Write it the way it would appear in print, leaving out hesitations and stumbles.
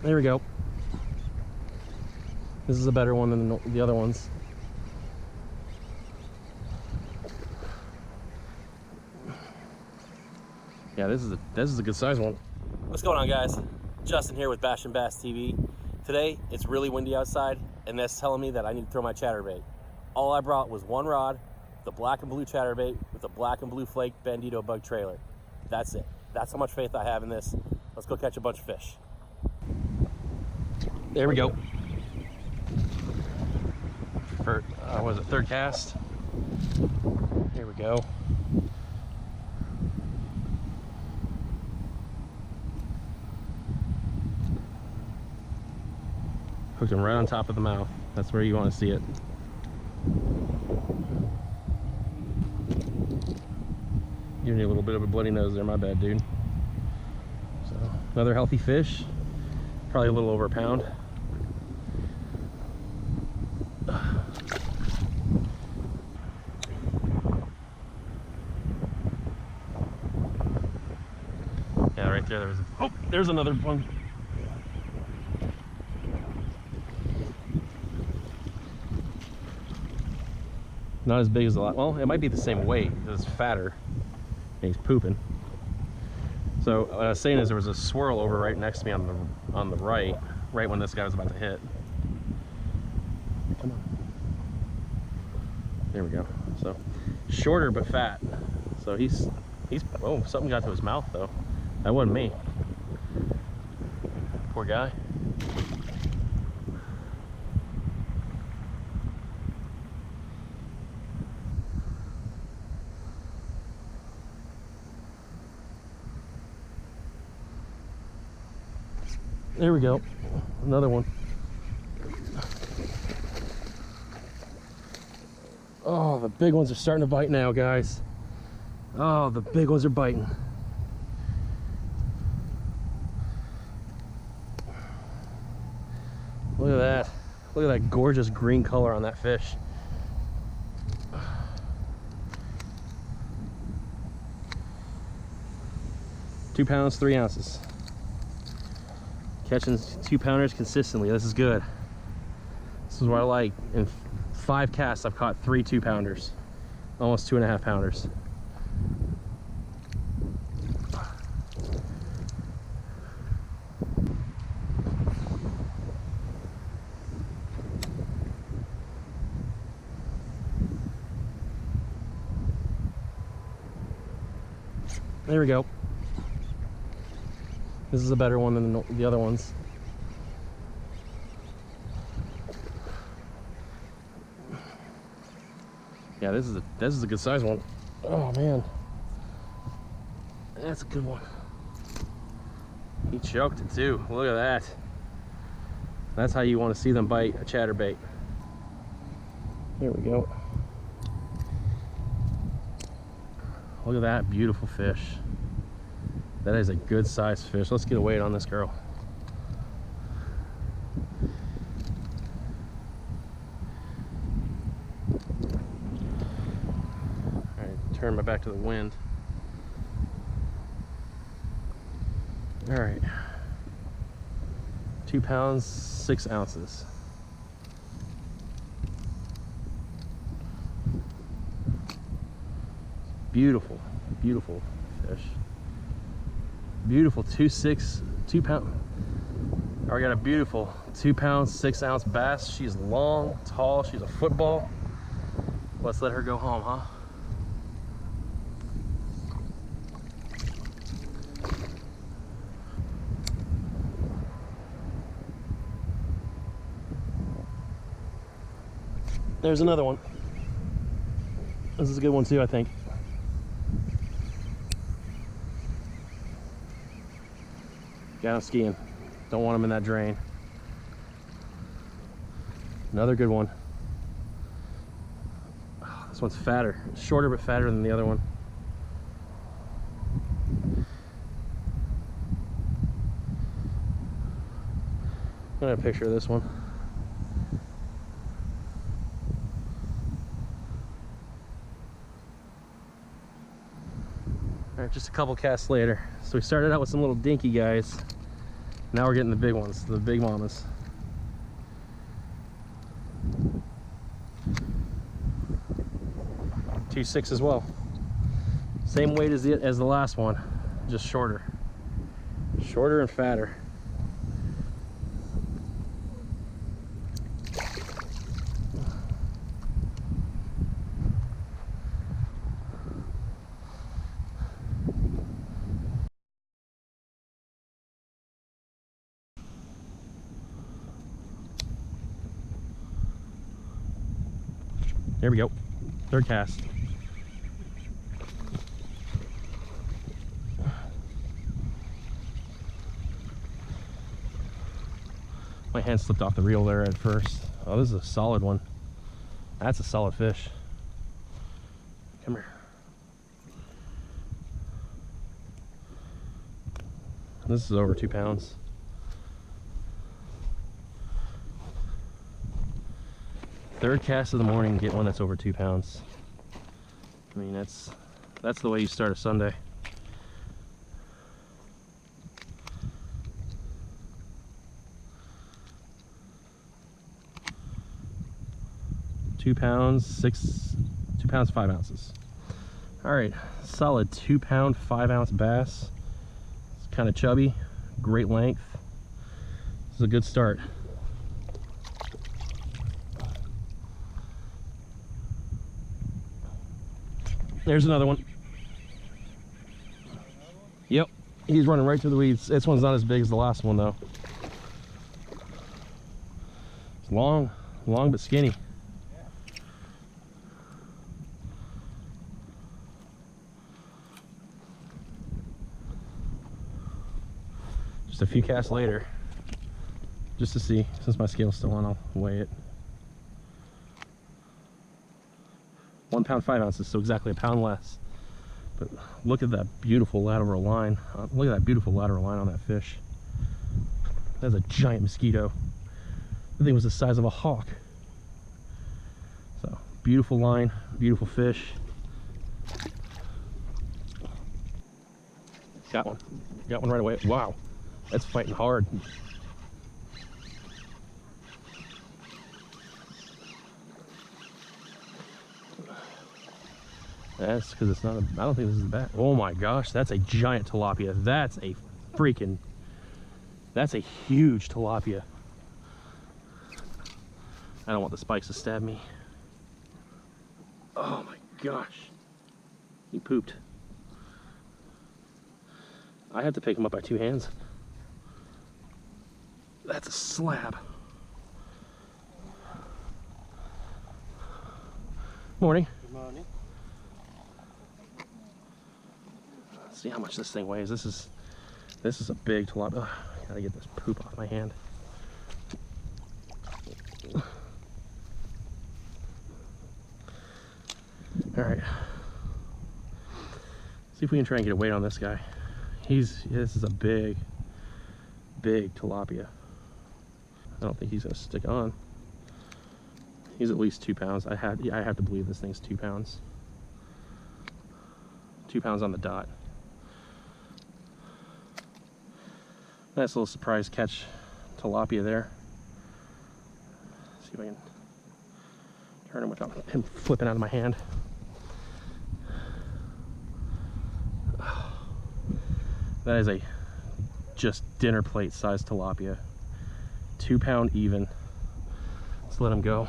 There we go. This is a better one than the other ones. Yeah, this is a good size one. What's going on, guys? Justin here with Bash and Bass TV. Today it's really windy outside, and that's telling me that I need to throw my chatterbait. All I brought was one rod, the black and blue chatterbait with a black and blue flake bandito bug trailer. That's it. That's how much faith I have in this. Let's go catch a bunch of fish. There we go. For what is it, third cast? Here we go. Hooked him right on top of the mouth. That's where you want to see it. Giving you a little bit of a bloody nose there, my bad, dude. So another healthy fish, probably a little over a pound. Yeah, right there. There's another one. Not as big as the last. Well, it might be the same weight. It's fatter. And he's pooping. So what I was saying is there was a swirl over right next to me on the right when this guy was about to hit. Come on. There we go. So shorter but fat. So he's oh, something got to his mouth though. That wasn't me. Poor guy. There we go. Another one. Oh, the big ones are starting to bite now, guys. Oh, the big ones are biting. Look at that. Look at that gorgeous green color on that fish. £2 pounds, 3 ounces. Catching 2-pounders consistently. This is good. This is what I like. In 5 casts, I've caught 3 2-pounders, almost 2.5 pounders. There we go. This is a better one than the other ones. Yeah, this is a good size one. Oh man, that's a good one. He choked it too. Look at that. That's how you want to see them bite a chatterbait. There we go. Look at that beautiful fish. That is a good sized fish. Let's get a weight on this girl. All right, turn my back to the wind. All right, 2 pounds, 6 ounces. Beautiful, beautiful fish. Beautiful 2 pound. I got a beautiful 2 pound, 6 ounce bass. She's long, tall, she's a football. Let's let her go home, huh? There's another one. This is a good one too, I think. Got him skiing. Don't want him in that drain. Another good one. Oh, this one's fatter. Shorter but fatter than the other one. I'm gonna have a picture of this one. All right, just a couple casts later. So we started out with some little dinky guys. Now we're getting the big ones, the big mamas. $2.6 as well. Same weight as the last one, just shorter. Shorter and fatter. There we go. Third cast. My hand slipped off the reel there at first. Oh, this is a solid one. That's a solid fish. Come here. This is over 2 pounds. Third cast of the morning, get one that's over 2 pounds. I mean, that's the way you start a Sunday. £2, 2 pounds 5 ounces. All right, solid 2 pound 5 ounce bass. It's kind of chubby, great length. This is a good start. There's another one. Yep, he's running right through the weeds. This one's not as big as the last one though. It's long but skinny. Just a few casts later, just to see, since my scale's still on, I'll weigh it. 1 pound 5 ounces, so exactly a pound less. But look at that beautiful lateral line. Look at that beautiful lateral line on that fish. That's a giant mosquito. The thing was the size of a hawk. So beautiful line, beautiful fish. Got one. Got one right away. Wow, that's fighting hard. That's because it's not a, I don't think this is a bat. Oh my gosh, that's a giant tilapia. That's a freaking, that's a huge tilapia. I don't want the spikes to stab me. Oh my gosh. He pooped. I have to pick him up by 2 hands. That's a slab. Morning. Good morning. Let's see how much this thing weighs. This is a big tilapia. Ugh, gotta get this poop off my hand. All right. See if we can try and get a weight on this guy. This is a big tilapia. I don't think he's gonna stick on. He's at least 2 pounds. I have to believe this thing's 2 pounds. 2 pounds on the dot. Nice little surprise catch tilapia there. See if I can turn him without him flipping out of my hand. That is a just dinner plate sized tilapia. 2 pound even. Let's let him go.